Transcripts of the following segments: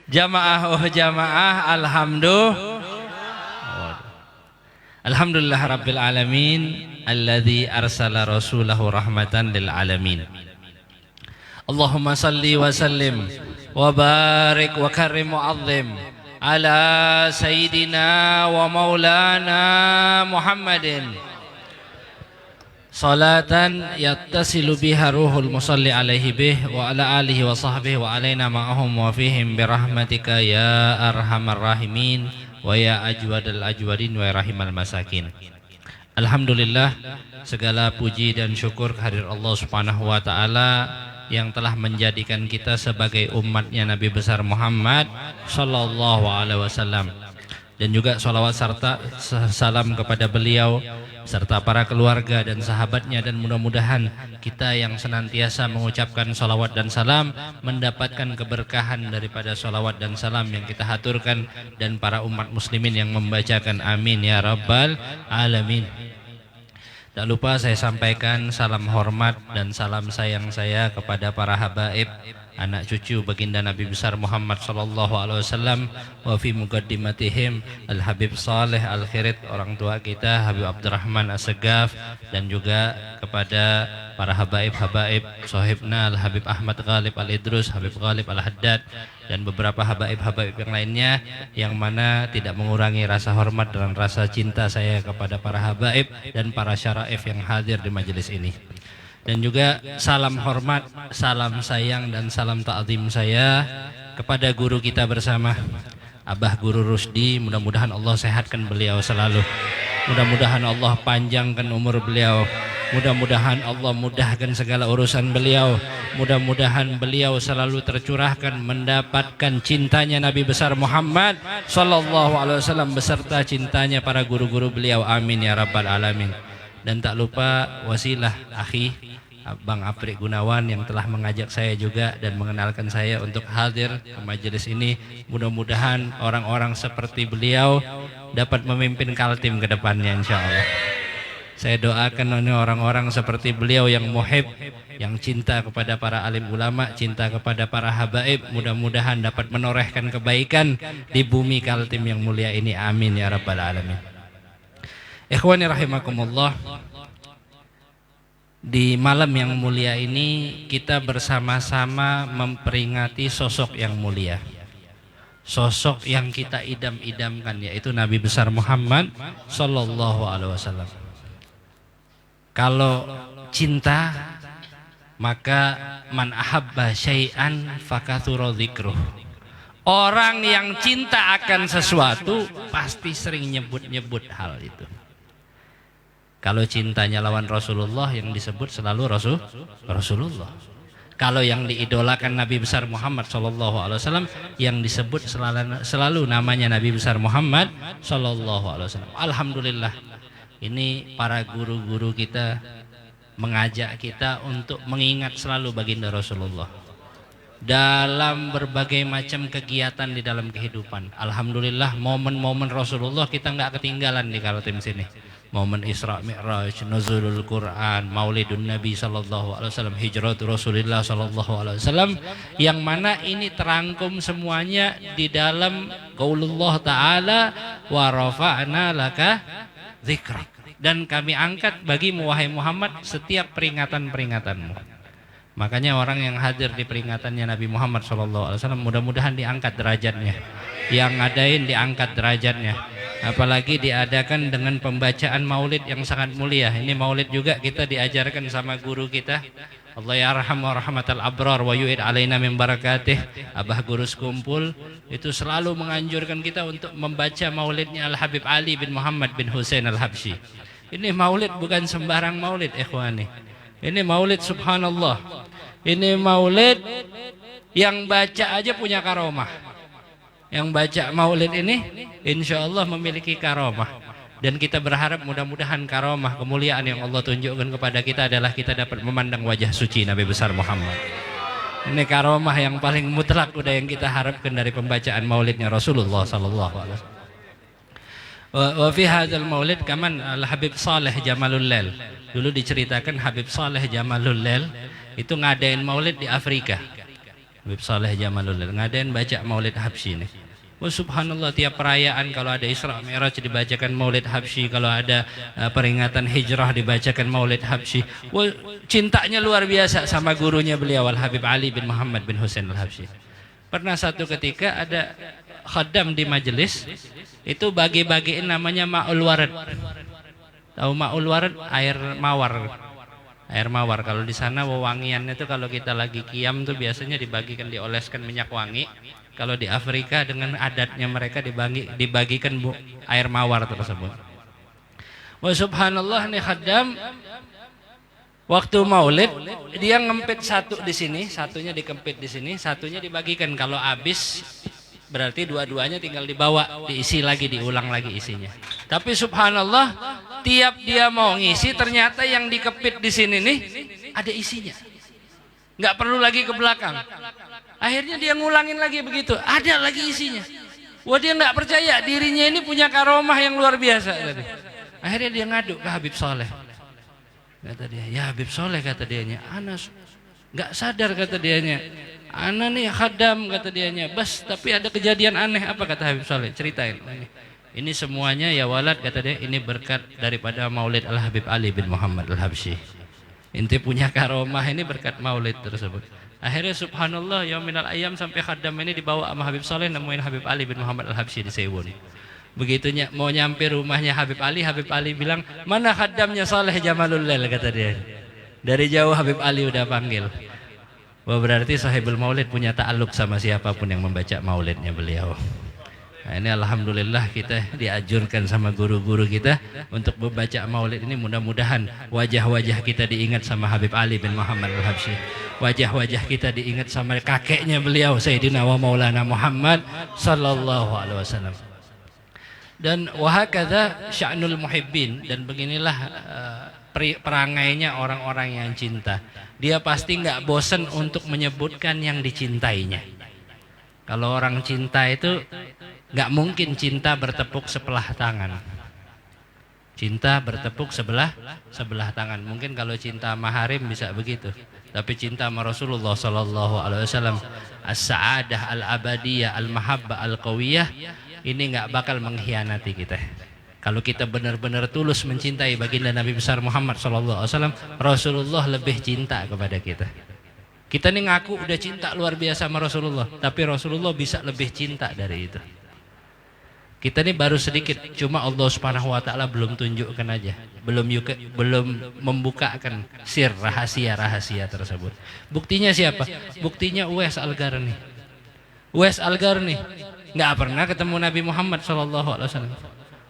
Jamaah oh jamaah, Alhamdulillah Rabbil Alamin alladzi arsala rasulahu rahmatan lil alamin. Allahumma salli wa sallim wa barik wa karrim wa azim ala sayyidina wa maulana Muhammadin salatan yattasilu biha ruhul musalli alaihi bih wa ala alihi wa sahbihi wa alaina ma'ahum wa fihim birahmatika ya arhamar rahimin wa ya ajwadal ajwadin wa ya rahimal masakin. Alhamdulillah, segala puji dan syukur kehadirat Allah Subhanahu wa taala yang telah menjadikan kita sebagai umatnya Nabi besar Muhammad sallallahu alaihi wasallam, dan juga sholawat serta salam kepada beliau serta para keluarga dan sahabatnya, dan mudah-mudahan kita yang senantiasa mengucapkan sholawat dan salam mendapatkan keberkahan daripada sholawat dan salam yang kita haturkan, dan para umat muslimin yang membacakan amin ya rabbal alamin. Tak lupa saya sampaikan salam hormat dan salam sayang saya kepada para habaib, anak cucu baginda Nabi besar Muhammad sallallahu alaihi wasallam, wa fi muqaddimatihim Al Habib Saleh Al Khirit, orang tua kita Habib Abdurrahman As-Segaf, dan juga kepada para habaib-habaib sahibna Al Habib Ahmad Ghalib Al Idrus, Habib Ghalib Al Haddad, dan beberapa habaib-habaib yang lainnya, yang mana tidak mengurangi rasa hormat dan rasa cinta saya kepada para habaib dan para syaraif yang hadir di majelis ini. Dan juga salam hormat, salam sayang dan salam ta'zim saya kepada guru kita bersama, Abah Guru Rusdi. Mudah-mudahan Allah sehatkan beliau selalu, mudah-mudahan Allah panjangkan umur beliau, mudah-mudahan Allah mudahkan segala urusan beliau, mudah-mudahan beliau selalu tercurahkan mendapatkan cintanya Nabi besar Muhammad sallallahu alaihi wasallam beserta cintanya para guru-guru beliau, amin ya rabbal alamin. Dan tak lupa wasilah akhi Bang Aprik Gunawan yang telah mengajak saya juga dan mengenalkan saya untuk hadir ke majelis ini. Mudah-mudahan orang-orang seperti beliau dapat memimpin Kaltim ke depannya insyaallah. Saya doakan ini orang-orang seperti beliau yang muhib, yang cinta kepada para alim ulama, cinta kepada para habaib, mudah-mudahan dapat menorehkan kebaikan di bumi Kaltim yang mulia ini, amin ya rabbal alamin. Ikhwani rahimakumullah, di malam yang mulia ini kita bersama-sama memperingati sosok yang mulia, sosok yang kita idam-idamkan, yaitu Nabi besar Muhammad sallallahu alaihi wasallam. Kalau cinta, maka man ahabba syai'an fakathura dzikruh. Orang yang cinta akan sesuatu pasti sering nyebut-nyebut hal itu. Kalau cintanya lawan Rasulullah, yang disebut selalu Rasulullah. Kalau yang diidolakan Nabi besar Muhammad sallallahu alaihi wasallam, yang disebut selalu namanya Nabi besar Muhammad sallallahu alaihi wasallam. Alhamdulillah, ini para guru-guru kita mengajak kita untuk mengingat selalu baginda Rasulullah dalam berbagai macam kegiatan di dalam kehidupan. Alhamdulillah, momen-momen Rasulullah kita nggak ketinggalan di Kaltim sini. Momen Isra Mi'raj, nuzulul Quran, Maulidun Nabi sallallahu alaihi wasallam, hijratu Rasulullah sallallahu alaihi wasallam, yang mana ini terangkum semuanya di dalam qaulullah taala wa rafa'na laka dzikrak, dan kami angkat bagimu wahai Muhammad setiap peringatan-peringatanmu. Makanya orang yang hadir di peringatannya Nabi Muhammad sallallahu alaihi wasallam mudah-mudahan diangkat derajatnya, yang ngadain diangkat derajatnya. Apalagi diadakan dengan pembacaan maulid yang sangat mulia. Ini maulid juga kita diajarkan sama guru kita, Allah yarham wa rahmatal abrar wa yu'id alaina min barakatih, Abah Guru Sekumpul, itu selalu menganjurkan kita untuk membaca maulidnya Al Habib Ali bin Muhammad bin Husain Al Habsyi. Ini maulid bukan sembarang maulid ikhwani. Ini maulid subhanallah. Ini maulid yang baca aja punya karomah. Yang baca maulid ini insya Allah memiliki karomah, dan kita berharap mudah-mudahan karomah kemuliaan yang Allah tunjukkan kepada kita adalah kita dapat memandang wajah suci Nabi besar Muhammad. Ini karomah yang paling mutlak udah yang kita harapkan dari pembacaan maulidnya Rasulullah sallallahu alaihi wasallam. Wa fi hadzal maulid kaman Al Habib Saleh Jamalul Lail. Dulu diceritakan Habib Saleh Jamalul Lail itu ngadain maulid di Afrika. Habib Saleh Jamalullah ngadain baca Maulid Habsyi nih. Wah subhanallah, tiap perayaan kalau ada Isra Mi'raj dibacakan Maulid Habsyi, kalau ada peringatan hijrah dibacakan Maulid Habsyi. Wah, cintanya luar biasa sama gurunya beliau Al Habib Ali bin Muhammad bin Husain Al Habsyi. Pernah satu ketika ada khaddam di majelis itu bagi-bagiin namanya Ma'ul Warad. Tahu Ma'ul Warad? Air mawar. Air mawar, kalau di sana wewangiannya itu kalau kita lagi qiyam tuh biasanya dibagikan, dioleskan minyak wangi. Kalau di Afrika dengan adatnya mereka dibagikan air mawar tersebut. Wah subhanallah nih khaddam waktu maulid dia ngempit satu di sini, satunya dikempit di sini, satunya dibagikan. Kalau habis berarti dua-duanya tinggal dibawa, diisi lagi, diulang lagi isinya. Tapi subhanallah, tiap dia mau ngisi ternyata yang dikepit di sini nih ada isinya. Nggak perlu lagi ke belakang. Akhirnya dia ngulangin lagi begitu, ada lagi isinya. Wah dia nggak percaya dirinya ini punya karomah yang luar biasa tadi. Akhirnya dia ngadu ke Habib Saleh. Kata dia, ya Habib Saleh, kata dianya, Anas nggak sadar, kata dianya. Ana nih khaddam, kata dianya, bas tapi ada kejadian aneh. Apa kata Habib Saleh? Ceritain. Ini semuanya ya walad, kata dia, ini berkat daripada Maulid Al Habib Ali bin Muhammad Al Habsyi. Inti punya karomah ini berkat maulid tersebut. Akhirnya subhanallah yauminal ayam sampai khaddam ini dibawa sama Habib Saleh nemuin Habib Ali bin Muhammad Al Habsyi di Sewon. Begitunya mau nyampe rumahnya Habib Ali bilang, mana khaddamnya Saleh Jamalullah, kata dia. Dari jauh Habib Ali udah panggil. Wah berarti sahibul maulid punya ta'alluq sama siapapun yang membaca maulidnya beliau. Nah, ini alhamdulillah kita diajurkan sama guru-guru kita untuk membaca maulid ini. Mudah-mudahan wajah-wajah kita diingat sama Habib Ali bin Muhammad Al Habsyi. Wajah-wajah kita diingat sama kakeknya beliau Sayyidina wa Maulana Muhammad sallallahu alaihi wasallam. Dan wahakadha sya'nul muhibbin, dan beginilah perangainya orang-orang yang cinta. Dia pasti nggak bosan untuk menyebutkan yang dicintainya. Kalau orang cinta itu nggak mungkin cinta bertepuk sebelah tangan. Cinta bertepuk sebelah tangan. Mungkin kalau cinta sama harim bisa begitu. Tapi cinta sama Rasulullah sallallahu alaihi wasallam, as-sa'adah al-abadiyah, al-mahabbah al-qawiyah, ini nggak bakal mengkhianati kita. Kalau kita benar-benar tulus mencintai baginda Nabi besar Muhammad sallallahu alaihi wasallam, Rasulullah lebih cinta kepada kita. Kita nih ngaku udah cinta luar biasa sama Rasulullah, tapi Rasulullah bisa lebih cinta dari itu. Kita nih baru sedikit, cuma Allah Subhanahu wa taala belum tunjukkan aja, belum membukakan sir rahasia-rahasia tersebut. Buktinya siapa? Buktinya Uwais Al-Qarni. Uwais Al-Qarni nggak pernah ketemu Nabi Muhammad sallallahu alaihi wasallam.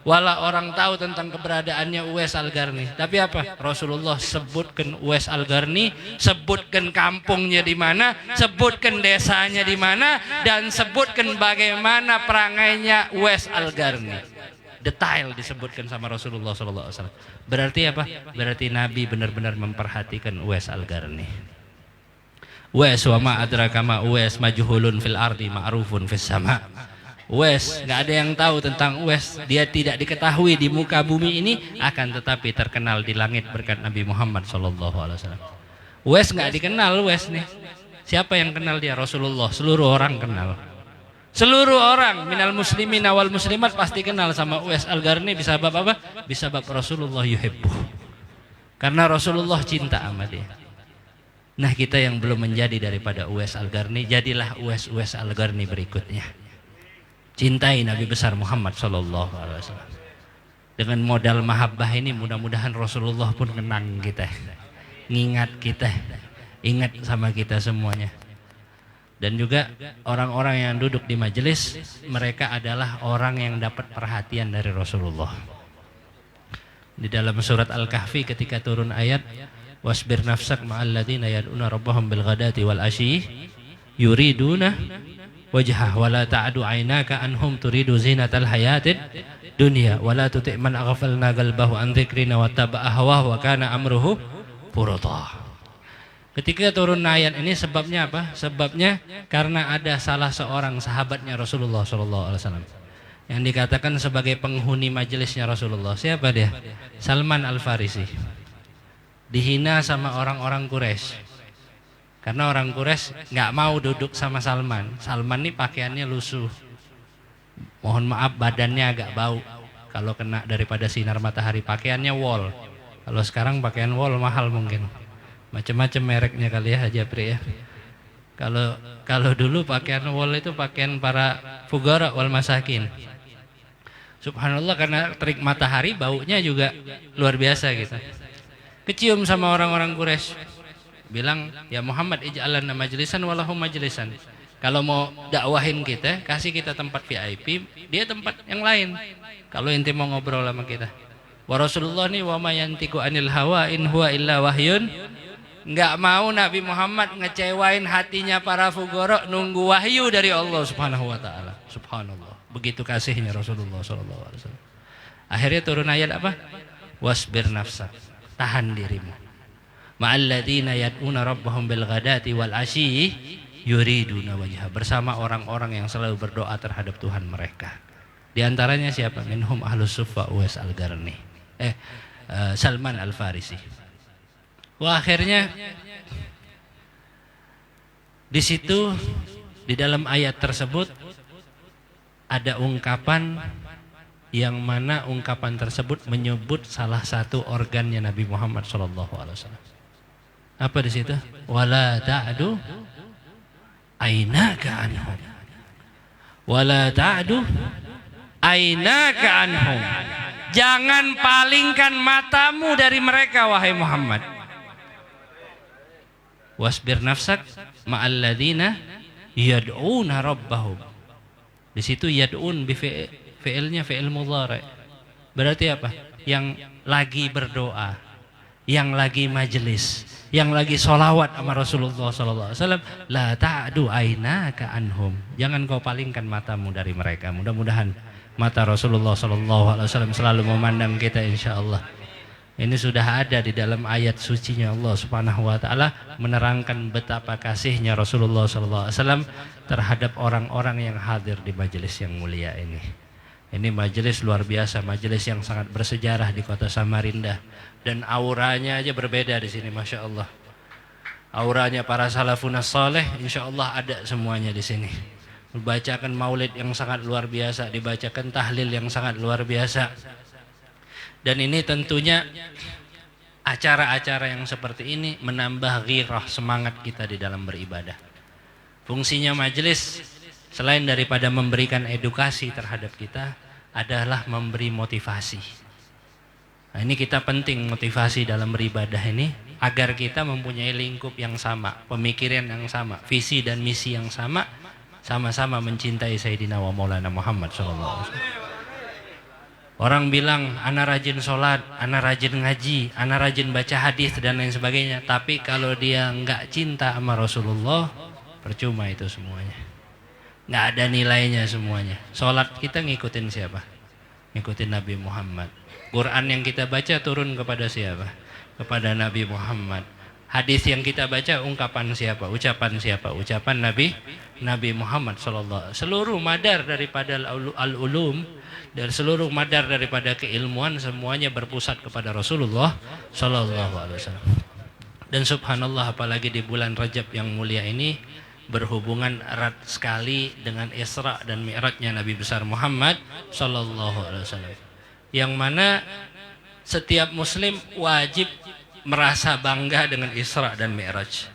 Walau orang tahu tentang keberadaannya Uwais Al-Qarni, tapi apa? Rasulullah sebutkan Uwais Al-Qarni, sebutkan kampungnya di mana, sebutkan desanya di mana, dan sebutkan bagaimana perangainya Uwais Al-Qarni. Detail disebutkan sama Rasulullah SAW. Berarti apa? Berarti Nabi benar-benar memperhatikan Uwais Al-Qarni. Uwais wa ma adraka ma Uwais majhulun fil ardi ma'rufun fis sama. Uwais, nggak ada yang tahu tentang Uwais. Dia tidak diketahui di muka bumi ini, akan tetapi terkenal di langit berkat Nabi Muhammad SAW. Uwais nggak dikenal Uwais nih. Siapa yang kenal dia? Rasulullah. Seluruh orang kenal. Seluruh orang minal muslimin wal muslimat pasti kenal sama Uwais Al-Qarni. Bisa bab apa? Bisa bab Rasulullah yuhibbu. Karena Rasulullah cinta sama dia. Nah kita yang belum menjadi daripada Uwais Al-Qarni, jadilah Uwais Al-Qarni berikutnya. Cintai Nabi besar Muhammad sallallahu alaihi wasallam. Dengan modal mahabbah ini mudah-mudahan Rasulullah pun kenang kita, ngingat kita, ingat sama kita semuanya. Dan juga orang-orang yang duduk di majelis, mereka adalah orang yang dapat perhatian dari Rasulullah. Di dalam surat Al-Kahfi ketika turun ayat wasbir nafsak ma'al ladzina yad'una rabbahum bil ghadati wal asyi yuriduna wajhah wala ta'du aynaka anhum turidu zinatal hayatid dunya wala tuti' man aghfalna qalbahu an dzikrina wattaba'a hawahu wa kana amruhu furata. Ketika turun ayat ini sebabnya apa? Sebabnya karena ada salah seorang sahabatnya Rasulullah sallallahu alaihi wasallam yang dikatakan sebagai penghuni majelisnya Rasulullah. Siapa dia? Salman Al-Farisi. Dihina sama orang-orang Quraisy. Karena orang Quraisy nggak mau duduk sama Salman. Salman nih pakaiannya lusuh. Mohon maaf badannya agak bau. Kalau kena daripada sinar matahari, pakaiannya wol. Kalau sekarang pakaian wol mahal mungkin. Macam-macam mereknya kali ya Haji Apri ya. Kalau dulu pakaian wol itu pakaian para fugara wal masakin. Subhanallah, karena terik matahari baunya juga luar biasa gitu. Kecium sama orang-orang Quraisy. Bilang, "Ya Muhammad, ij'alna majlisan walahum majlisan." Kalau mau dakwahin kita, kasih kita tempat VIP, dia tempat yang lain. Kalau inti mau ngobrol sama kita. Wa Rasulullah nih wa ma yantiqu anil hawa in huwa illa wahyun. Enggak mau Nabi Muhammad ngecewain hatinya para fugara, nunggu wahyu dari Allah Subhanahu wa taala. Subhanallah. Begitu kasihnya Rasulullah sallallahu alaihi wasallam. Akhirnya turun ayat apa? Wasbir nafsak. Tahan dirimu. Ma'alladzina yad'una rabbahum bil ghadati wal asyi yuriduna wajha. Bersama orang-orang yang selalu berdoa terhadap Tuhan mereka. Di antaranya siapa? Minhum ahlus suffa Uwais al-Qarni. Salman al-Farisi. Wah, akhirnya di situ di dalam ayat tersebut ada ungkapan yang mana ungkapan tersebut menyebut salah satu organnya Nabi Muhammad SAW. Apa di situ? Wala ta'du ainaka anhum. Wala ta'du ainaka anhum. Jangan palingkan matamu dari mereka wahai Muhammad. Wasbir nafsak ma'alladzina yad'una rabbahum. Di situ yad'un fi'ilnya fi'il mudhari'. Berarti apa? Yang lagi berdoa, yang lagi majelis, yang lagi sholawat sama Rasulullah sallallahu alaihi wasallam. La ta'du ainaka anhum. Jangan kau palingkan matamu dari mereka. Mudah-mudahan mata Rasulullah sallallahu alaihi wasallam selalu memandang kita insyaallah. Ini sudah ada di dalam ayat sucinya Allah Subhanahu wa taala menerangkan betapa kasihnya Rasulullah sallallahu alaihi wasallam terhadap orang-orang yang hadir di majelis yang mulia ini. Ini majelis luar biasa, majelis yang sangat bersejarah di kota Samarinda, dan auranya aja berbeda di sini, masya Allah. Auranya para salafun saleh, insya Allah ada semuanya di sini. Dibacakan maulid yang sangat luar biasa, dibacakan tahlil yang sangat luar biasa. Dan ini tentunya acara-acara yang seperti ini menambah ghirah, semangat kita di dalam beribadah. Fungsinya majelis selain daripada memberikan edukasi terhadap kita adalah memberi motivasi. Nah, ini kita penting motivasi dalam beribadah ini agar kita mempunyai lingkup yang sama, pemikiran yang sama, visi dan misi yang sama, sama-sama mencintai Sayyidina wa Maulana Muhammad SAW. Orang bilang, ana rajin sholat, ana rajin ngaji, ana rajin baca hadis dan lain sebagainya. Tapi kalau dia nggak cinta sama Rasulullah, percuma itu semuanya. Nggak ada nilainya semuanya. Sholat kita ngikutin siapa? Ngikutin Nabi Muhammad. Quran yang kita baca turun kepada siapa? Kepada Nabi Muhammad. Hadis yang kita baca ungkapan siapa? Ucapan siapa? Ucapan Nabi Muhammad SAW. Seluruh madar daripada al-ulum, dan seluruh madar daripada keilmuan semuanya berpusat kepada Rasulullah SAW. Dan subhanallah, apalagi di bulan Rajab yang mulia ini berhubungan erat sekali dengan Isra dan Mi'rajnya Nabi besar Muhammad SAW. Yang mana setiap muslim wajib merasa bangga dengan Isra dan Mi'raj.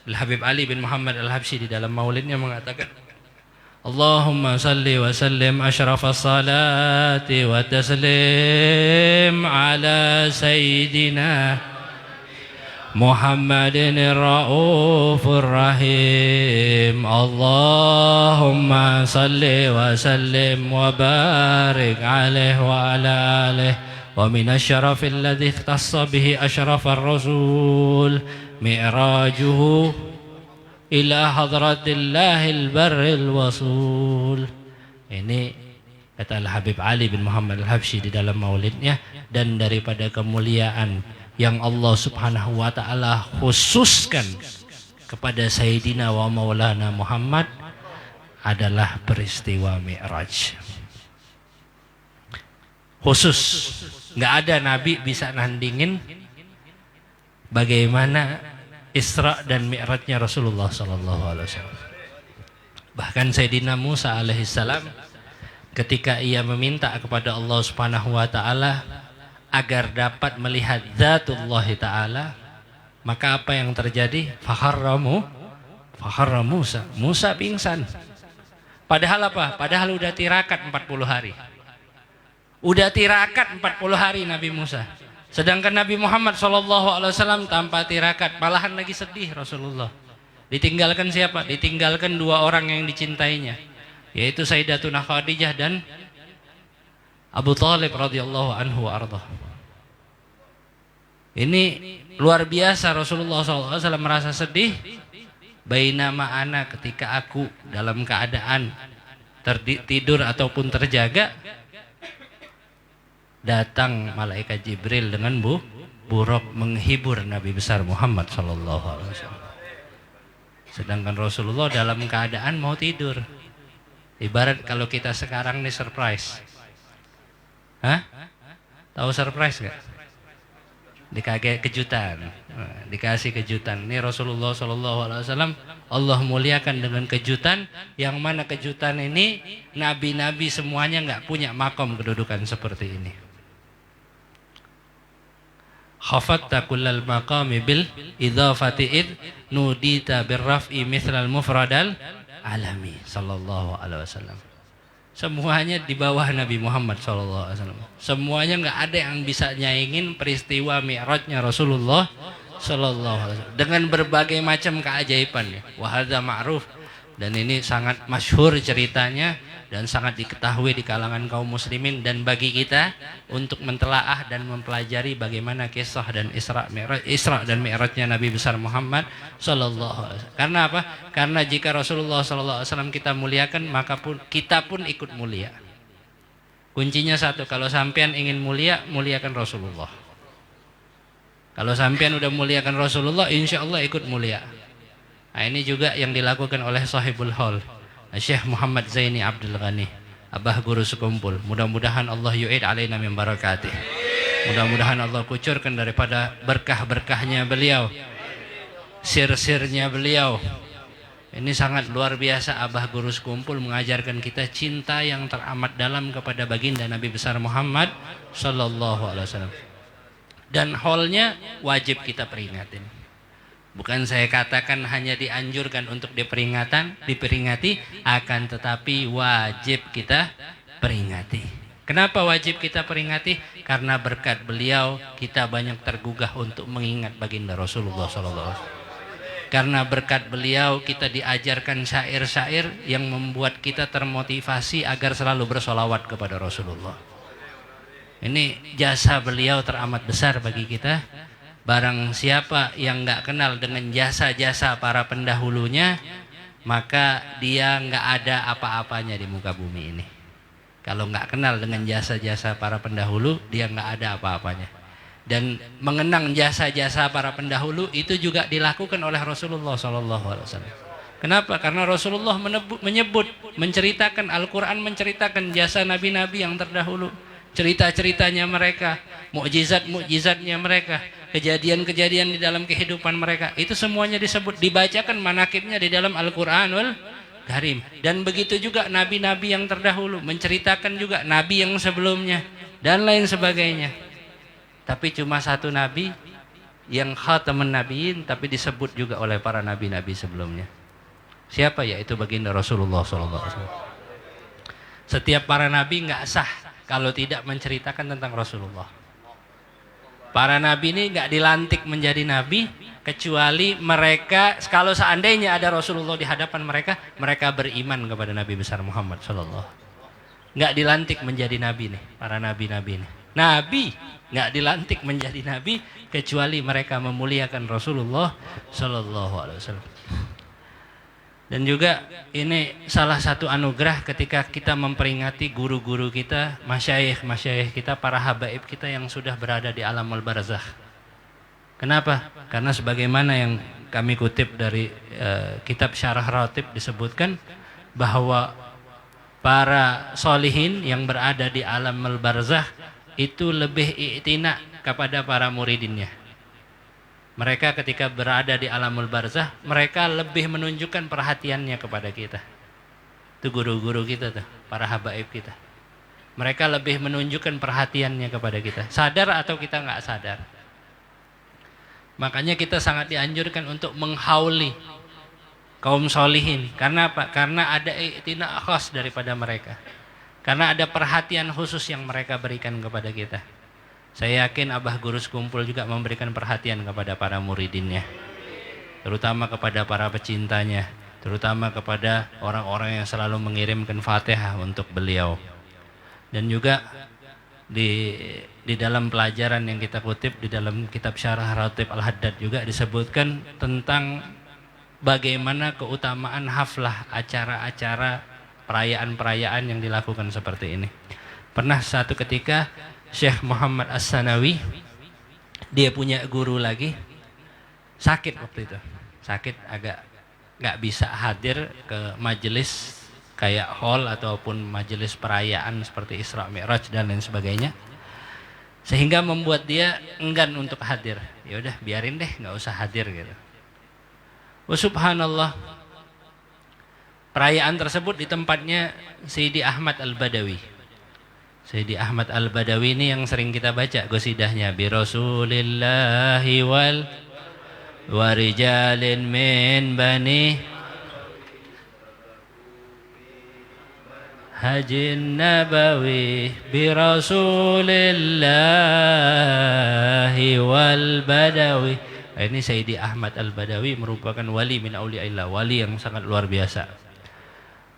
Al-Habib Ali bin Muhammad Al-Habsyi di dalam maulidnya mengatakan, Allahumma salli wa sallim asyrafas salati wa taslim ala sayyidina Muhammadin ar-Raufur Rahim. Allahumma salli wa sallim wa barik alaihi wa ala alihi. Wa min asyrafil ladzi ikhtassa bihi asyrafar rasul mi'rajuhu ila hadratillahil barril wasul. Ini kata Al-Habib Ali bin Muhammad Al-Habsyi di dalam maulidnya. Dan daripada kemuliaan yang Allah Subhanahu wa ta'ala khususkan kepada Sayyidina wa Maulana Muhammad adalah peristiwa Mi'raj. Khusus, nggak ada nabi bisa nandingin bagaimana Isra dan Mi'rajnya Rasulullah sallallahu alaihi wasallam. Bahkan Sayyidina Musa alaihissalam ketika ia meminta kepada Allah Subhanahu wa taala agar dapat melihat zatullah taala, maka apa yang terjadi? Fakharra Musa. Musa pingsan. Padahal apa? Padahal udah tirakat 40 hari. Udah tirakat 40 hari Nabi Musa. Sedangkan Nabi Muhammad SAW tanpa tirakat, malahan lagi sedih Rasulullah. Ditinggalkan siapa? Ditinggalkan dua orang yang dicintainya, yaitu Sayyidatuna Khadijah dan Abu Thalib radhiyallahu anhu wa ardhah. Ini luar biasa, Rasulullah SAW merasa sedih. Bainama ana, ketika aku dalam keadaan tidur ataupun terjaga, datang malaikat Jibril dengan buruk menghibur Nabi besar Muhammad sallallahu alaihi wasallam. Sedangkan Rasulullah dalam keadaan mau tidur. Ibarat kalau kita sekarang nih surprise. Hah? Tahu surprise gak? Dikasih kejutan. Dikasih kejutan. Ini Rasulullah sallallahu alaihi wasallam Allah muliakan dengan kejutan, yang mana kejutan ini nabi-nabi semuanya nggak punya makom kedudukan seperti ini. Khafatta kullal maqami bil idhafati id nudita birraf'i mithlal mufradal alami sallallahu alaihi wasallam. Semuanya di bawah Nabi Muhammad sallallahu alaihi wasallam. Semuanya nggak ada yang bisa nyaingin peristiwa Mi'rajnya Rasulullah sallallahu alaihi wasallam dengan berbagai macam keajaiban. Wa hadza ma'ruf, dan ini sangat masyhur ceritanya dan sangat diketahui di kalangan kaum muslimin, dan bagi kita untuk mentelaah dan mempelajari bagaimana kisah dan Isra dan Mi'rajnya Nabi besar Muhammad sallallahu alaihi wasallam. Karena apa? Karena jika Rasulullah sallallahu alaihi wasallam kita muliakan, maka kita pun ikut mulia. Kuncinya satu, kalau sampean ingin mulia, muliakan Rasulullah. Kalau sampean udah muliakan Rasulullah, insya Allah ikut mulia. Nah, ini juga yang dilakukan oleh Sahibul Haul, Syekh Muhammad Zaini Abdul Ghani, Abah Guru Sekumpul. Mudah-mudahan Allah yu'id alaina min barakatih. Mudah-mudahan Allah kucurkan daripada berkah-berkahnya beliau, sir-sirnya beliau. Ini sangat luar biasa. Abah Guru Sekumpul mengajarkan kita cinta yang teramat dalam kepada baginda Nabi besar Muhammad sallallahu alaihi wasallam. Dan haulnya wajib kita peringatin. Bukan saya katakan hanya dianjurkan untuk diperingati, akan tetapi wajib kita peringati. Kenapa wajib kita peringati? Karena berkat beliau kita banyak tergugah untuk mengingat baginda Rasulullah SAW. Karena berkat beliau kita diajarkan syair-syair yang membuat kita termotivasi agar selalu bersolawat kepada Rasulullah. Ini jasa beliau teramat besar bagi kita. Barang siapa yang nggak kenal dengan jasa-jasa para pendahulunya, maka dia nggak ada apa-apanya di muka bumi ini. Kalau nggak kenal dengan jasa-jasa para pendahulu, dia nggak ada apa-apanya. Dan mengenang jasa-jasa para pendahulu itu juga dilakukan oleh Rasulullah SAW. Kenapa? Karena Rasulullah menyebut, menceritakan, Al-Quran menceritakan jasa nabi-nabi yang terdahulu, cerita-ceritanya mereka, mukjizat-mukjizatnya mereka, kejadian-kejadian di dalam kehidupan mereka, itu semuanya disebut, dibacakan manakibnya di dalam Al-Quranul Karim. Dan begitu juga nabi-nabi yang terdahulu, menceritakan juga nabi yang sebelumnya dan lain sebagainya. Tapi cuma satu nabi yang khatamun nabiyin, tapi disebut juga oleh para nabi-nabi sebelumnya. Siapa? Yaitu baginda Rasulullah SAW. Setiap para nabi nggak sah kalau tidak menceritakan tentang Rasulullah. Para nabi ini nggak dilantik menjadi nabi kecuali mereka, kalau seandainya ada Rasulullah di hadapan mereka, mereka beriman kepada Nabi besar Muhammad Sallallahu. Nggak dilantik menjadi nabi nih, para nabi-nabi nih. Nabi nggak dilantik menjadi nabi kecuali mereka memuliakan Rasulullah Sallallahu Alaihi Wasallam. Dan juga ini salah satu anugerah ketika kita memperingati guru-guru kita, masyayikh kita, para habaib kita yang sudah berada di alamul barzakh. Kenapa? Karena sebagaimana yang kami kutip dari kitab Syarah Ratib disebutkan bahwa para solihin yang berada di alamul barzakh itu lebih i'tina kepada para muridinnya. Mereka ketika berada di alamul barzah, mereka lebih menunjukkan perhatiannya kepada kita. Itu guru-guru kita tuh, para habaib kita. Mereka lebih menunjukkan perhatiannya kepada kita. Sadar atau kita nggak sadar. Makanya kita sangat dianjurkan untuk menghauli kaum solihin. Karena apa? Karena ada i'tina khas daripada mereka. Karena ada perhatian khusus yang mereka berikan kepada kita. Saya yakin Abah Guru Sekumpul juga memberikan perhatian kepada para muridinnya. Terutama kepada para pecintanya. Terutama kepada orang-orang yang selalu mengirimkan Fatihah untuk beliau. Dan juga di dalam pelajaran yang kita kutip di dalam kitab Syarah Ratib Al-Haddad juga disebutkan tentang bagaimana keutamaan haflah, acara-acara perayaan-perayaan yang dilakukan seperti ini. Pernah satu ketika Syekh Muhammad As-Sanawi, dia punya guru lagi, sakit waktu itu, sakit agak nggak bisa hadir ke majelis kayak hall ataupun majelis perayaan seperti Isra Mi'raj dan lain sebagainya, sehingga membuat dia enggan untuk hadir. Ya udah biarin deh, nggak usah hadir gitu. Subhanallah, perayaan tersebut di tempatnya Sayyidi Ahmad Al-Badawi. Sayyidi Ahmad Al-Badawi ini yang sering kita baca gosidahnya, bi Rasulillahi wal warijalin min bani Hajin Nabawi bi Rasulillahi wal Badawi. Ini Sayyidi Ahmad Al-Badawi merupakan wali min auliyaillah, wali yang sangat luar biasa.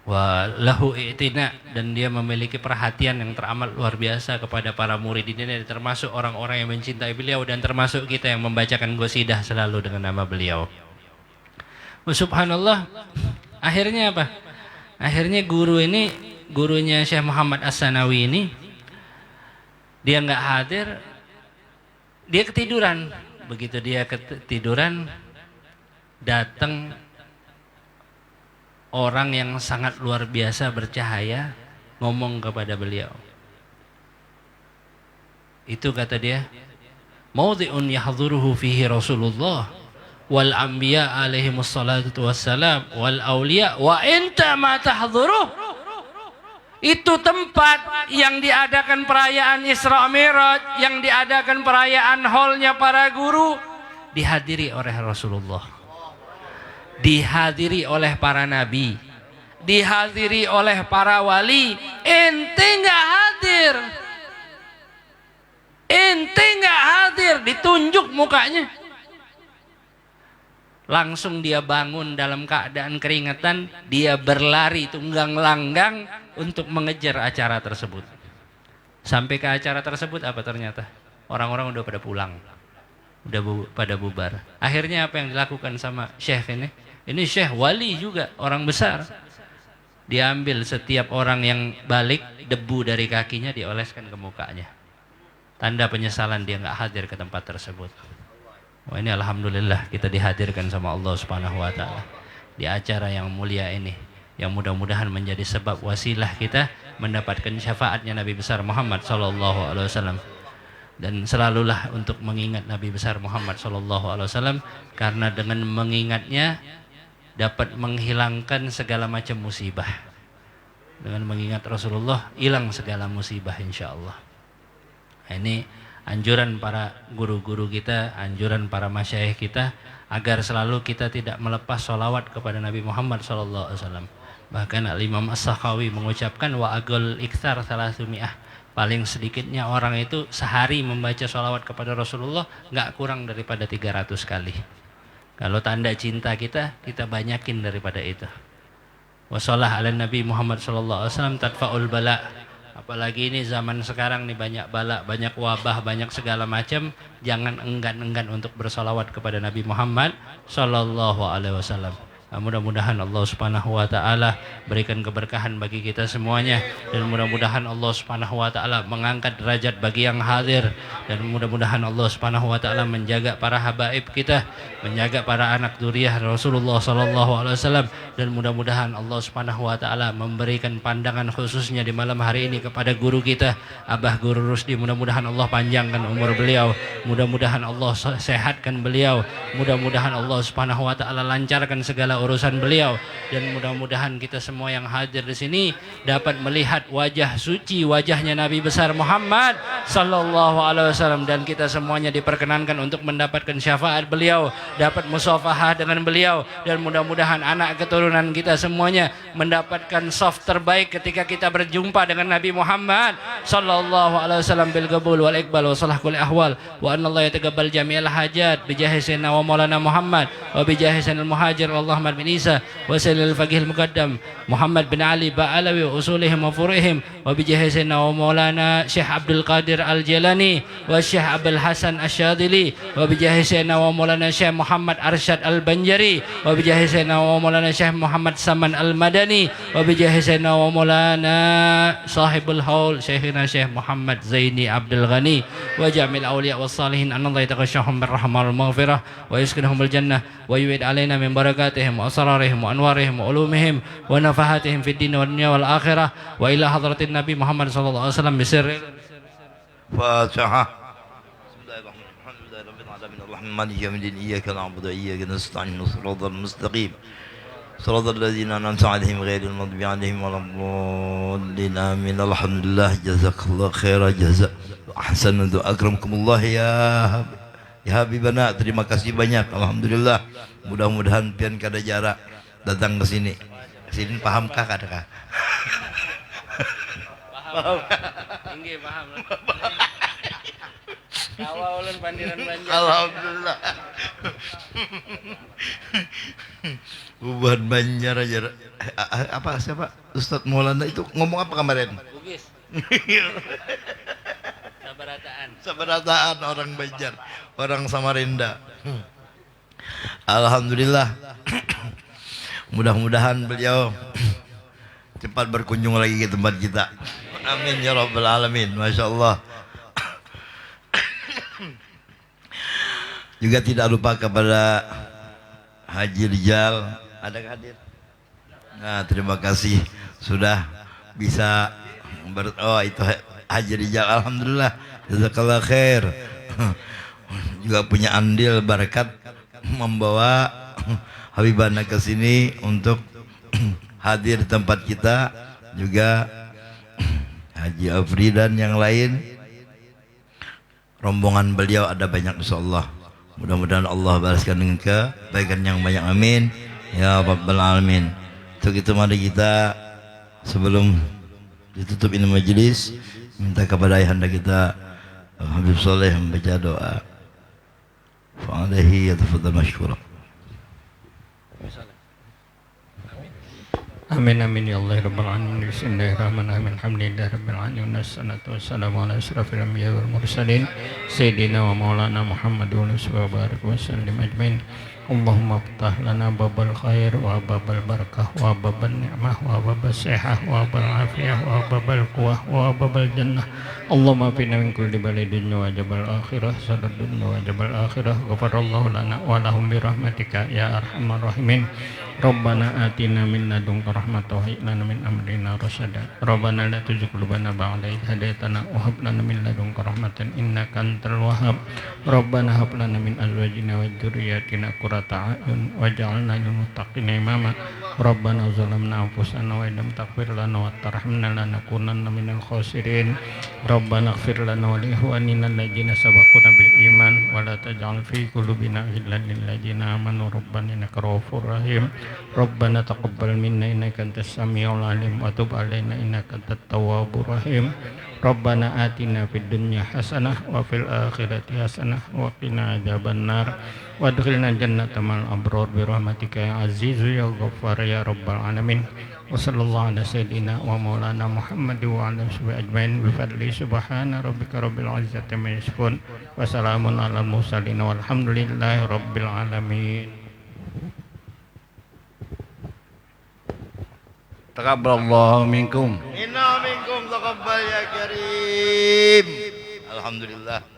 Wa lahu i'tina, dan dia memiliki perhatian yang teramat luar biasa kepada para murid ini, termasuk orang-orang yang mencintai beliau dan termasuk kita yang membacakan qasidah selalu dengan nama beliau. Subhanallah, akhirnya apa? Akhirnya gurunya Syekh Muhammad As-Sanawi ini, dia nggak hadir, dia ketiduran. Begitu dia ketiduran, datang orang yang sangat luar biasa bercahaya ngomong kepada beliau. Itu kata dia, maudhi'un yahdhuruhu fihi Rasulullah wal anbiya alaihimus salatu wassalam wal auliya wa anta ma tahdhuruh. Itu tempat yang diadakan perayaan Isra Mi'raj, yang diadakan perayaan hallnya para guru, dihadiri oleh Rasulullah, dihadiri oleh para nabi, dihadiri oleh para wali. Ente nggak hadir, ente nggak hadir, ditunjuk mukanya. Langsung dia bangun dalam keadaan keringetan, dia berlari tunggang langgang untuk mengejar acara tersebut. Sampai ke acara tersebut apa ternyata? Orang-orang udah pada pulang, udah pada bubar. Akhirnya apa yang dilakukan sama Syekh ini? Ini Syekh wali juga, orang besar. Diambil setiap orang yang balik, debu dari kakinya dioleskan ke mukanya. Tanda penyesalan dia nggak hadir ke tempat tersebut. Wah, ini alhamdulillah kita dihadirkan sama Allah Subhanahu wa taala di acara yang mulia ini, yang mudah-mudahan menjadi sebab wasilah kita mendapatkan syafaatnya Nabi besar Muhammad sallallahu alaihi wasallam. Dan selalulah untuk mengingat Nabi besar Muhammad sallallahu alaihi wasallam, karena dengan mengingatnya dapat menghilangkan segala macam musibah. Dengan mengingat Rasulullah hilang segala musibah insyaallah. Ini anjuran para guru-guru kita, anjuran para masyayikh kita, agar selalu kita tidak melepas sholawat kepada Nabi Muhammad SAW. Bahkan Al-Imam As-Sakhawi mengucapkan wa agol iktsar 300, paling sedikitnya orang itu sehari membaca sholawat kepada Rasulullah nggak kurang daripada 300 kali. Kalau tanda cinta kita banyakin daripada itu. Wassalah ala Nabi Muhammad SAW tadfa'ul bala. Apalagi ini zaman sekarang nih, banyak bala, banyak wabah, banyak segala macam. Jangan enggan-enggan untuk bersolawat kepada Nabi Muhammad Sallallahu Alaihi Wasallam. Mudah-mudahan Allah Subhanahu wa taala berikan keberkahan bagi kita semuanya, dan mudah-mudahan Allah Subhanahu wa taala mengangkat derajat bagi yang hadir, dan mudah-mudahan Allah Subhanahu wa taala menjaga para habaib kita, menjaga para anak dzurriyyah Rasulullah sallallahu alaihi wasallam, dan mudah-mudahan Allah Subhanahu wa taala memberikan pandangan khususnya di malam hari ini kepada guru kita Abah Guru Rusdi. Mudah-mudahan Allah panjangkan umur beliau, mudah-mudahan Allah sehatkan beliau, mudah-mudahan Allah Subhanahu wa taala lancarkan segala urusan beliau, dan mudah-mudahan kita semua yang hadir di sini dapat melihat wajah suci, wajahnya Nabi besar Muhammad sallallahu alaihi wasallam, dan kita semuanya diperkenankan untuk mendapatkan syafaat beliau, dapat musafahah dengan beliau, dan mudah-mudahan anak keturunan kita semuanya mendapatkan soft terbaik ketika kita berjumpa dengan Nabi Muhammad sallallahu alaihi wasallam bil qabul wal iqbal wa salah kulli ahwal, wa anna Allah yataqabbal jami'al hajat bi jahi sayyidina wa maulana Muhammad wa bi jahi sayyidil muhajir Allahumma bin Isa wa sayyidil faqihil muqaddam Muhammad bin Ali ba'alawi wa usulihim wa furu'ihim wa bi jahi sayyidina wa maulana Syekh Abdul Qadir Al-Jilani wa Syekh Abdul Hasan Asy-Syadzili wa bi jahi sayyidina wa maulana Syekh Muhammad Arsyad Al-Banjari wa bi jahi sayyidina wa maulana Syekh Muhammad Saman Al-Madani wa bi jahi sayyidina wa maulana sahibul haul Syekhina Syekh Muhammad Zaini Abdul Ghani wa jamil awliya was salihin anallahu yataghashahum birrahmah wal maghfirah wa yuskinhum bil jannah wa yu'id alaina min barakatihim wa asrarihim wa anwarihim wa ulumihim wa nafahatihim fid din wal dunya wal akhirah wa ila hadratin Nabi Muhammad sallallahu alaihi wasallam bisirri Fatihah. Bismillahirrahmanirrahim. Maliki yaumiddin iyyaka na'budu wa iyyaka nasta'in shiratal mustaqim صراط الذين أنعمت عليهم غير المغضوب عليهم ولا الضالين آمين. الحمدلله جزاك الله خيرا جزاء أحسن أكرمكم الله ya Habibana. Terima kasih banyak. Alhamdulillah. Mudah-mudahan pian kada jarak datang ke sini. Sini pahamkah kadakah? Paham. Nggih paham. Kawa ulun pandiran Banjar. Alhamdulillah. Uban Banjar aja. Apa siapa? Ustadz Maulana itu ngomong apa kemarin? Bugis. Sabarataan orang Banjar, orang Samarinda. Alhamdulillah. Mudah-mudahan beliau cepat berkunjung lagi ke tempat kita. Amin ya rabbal alamin. Masya Allah. Juga tidak lupa kepada Haji Rijal, ada hadir. Nah, terima kasih sudah bisa itu Haji Rijal. Alhamdulillah, jazakallah khair. Juga punya andil barakat membawa Habibana ke sini untuk hadir di tempat kita. Juga Haji Afri dan yang lain, rombongan beliau ada banyak insyaallah. Mudah-mudahan Allah balaskan dengan kebaikan yang banyak. Amin ya rabbal alamin. Untuk itu mari kita sebelum ditutup ini majelis minta kepada ayahanda kita Habib Soleh membaca doa. Fa'alaihi yatafadhal mashkura. Amin amin ya Allah rabbal alamin. Bismillahirrahmanirrahim. Alhamdulillahi rabbil alamin. Wassalatu wassalamu ala asyrafil anbiya'i wal mursalin sayyidina wa maulana Muhammad wa barik wa sallim ajmain. Allahumma ftah lana babal khair wa babal barakah wa babal ni'mah wa babal sihah wa babal afiyah wa babal quwah wa babal jannah. Allahumma fina min kulli balidin wa jabal akhirah sadadun wa jabal akhirah ghafarallahu lana wa lahum bi rahmatika ya arhamar rahimin. Rabbana atina min ladunka rahmatan wa hab lana min amrina rasyada. Rabbana la tuzigh qulubana ba'da idh hadaytana wa hab lana min ladunka rahmatan innaka antal wahhab. Rabbana hab lana min azwajina wa dzurriyyatina qurrata a'yun waj'alna lil muttaqina imama. Rabbana zalamna anfusana wa illam taghfir lana wa tarhamna lanakunanna minal khasirin. Rabbana ighfir lana wa li ikhwanina alladziina sabaquna bil iman wa la taj'al fi qulubina ghillan lil ladziina amanu rabbana innaka ra'ufur rahim. Rabbana taqabbal minna innaka antas samiul alim wa tub alaina innaka antat tawwabur rahim. Rabbana atina fid dunya hasanah wa fil akhirati hasanah wa qina adzabannar wa adkhilna jannata ma'al abrar bi rahmatika ya azizu ya ghaffar ya rabbal alamin. Wa sallallahu ala sayyidina wa maulana Muhammad wa ala sahbihi ajmain bi fadli subhana rabbika rabbil izzati amma yasifun wa salamun alal mursalin walhamdulillahi rabbil alamin. Taqabbalallahu minkum. Inna minkum taqabbal ya karim. Alhamdulillah.